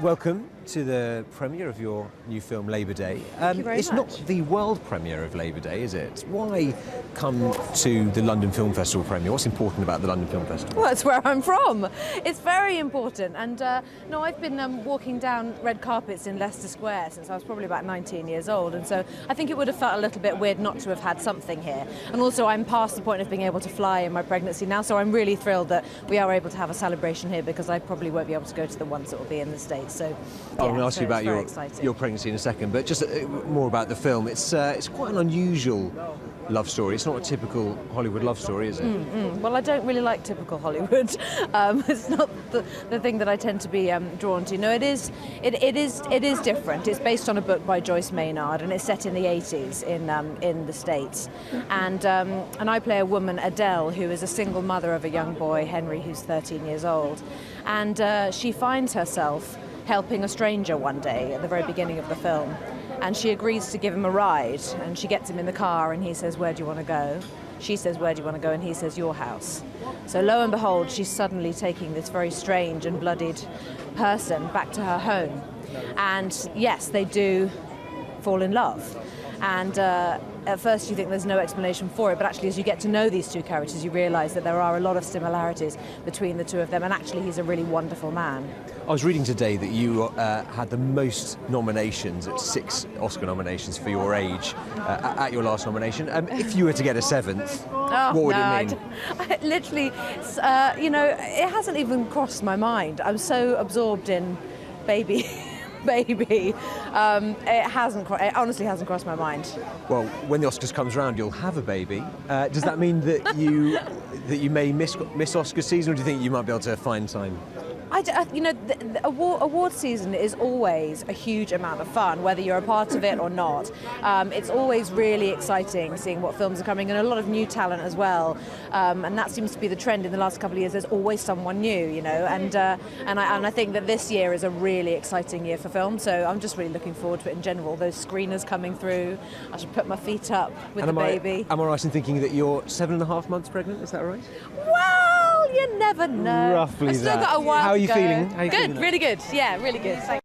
Welcome to the premiere of your new film, Labour Day. Thank you very it's much. not the world premiere of Labour Day, is it? Why come to the London Film Festival premiere? What's important about the London Film Festival? Well, it's where I'm from. It's very important. And no, I've been walking down red carpets in Leicester Square since I was probably about 19 years old. And so I think it would have felt a little bit weird not to have had something here. And also I'm past the point of being able to fly in my pregnancy now. So I'm really thrilled that we are able to have a celebration here, because I probably won't be able to go to the ones that will be in the States. So I'm going to ask you about your pregnancy in a second, but just more about the film. It's quite an unusual love story. It's not a typical Hollywood love story, is it? Well, I don't really like typical Hollywood. It's not the thing that I tend to be drawn to. No, it is different. It's based on a book by Joyce Maynard, and it's set in the 80s in the States. And I play a woman, Adele, who is a single mother of a young boy, Henry, who's 13 years old. And she finds herself helping a stranger one day at the very beginning of the film. And she agrees to give him a ride, and she gets him in the car, and he says, "Where do you want to go?" She says, "Where do you want to go?" And he says, "Your house." So lo and behold, she's suddenly taking this very strange and bloodied person back to her home. And yes, they do fall in love. And at first you think there's no explanation for it, but actually as you get to know these two characters, you realise that there are a lot of similarities between the two of them, and actually he's a really wonderful man. I was reading today that you had the most nominations, at 6 Oscar nominations for your age, at your last nomination. If you were to get a 7th, what would it mean? I literally, it hasn't even crossed my mind. I'm so absorbed in baby. It honestly hasn't crossed my mind. Well, when the Oscars comes around, you'll have a baby. Does that mean that you may miss Oscar season, or do you think you might be able to find time? The award season is always a huge amount of fun, whether you're a part of it or not. It's always really exciting seeing what films are coming, and a lot of new talent as well. And that seems to be the trend in the last couple of years. There's always someone new, and I think that this year is a really exciting year for film. So I'm just really looking forward to it in general. Those screeners coming through. I should put my feet up with the baby. Am I right in thinking that you're 7.5 months pregnant? Is that right? Well, you never know. Roughly I've still that. got a while How are to you go. feeling? Good, really good. Yeah, really good.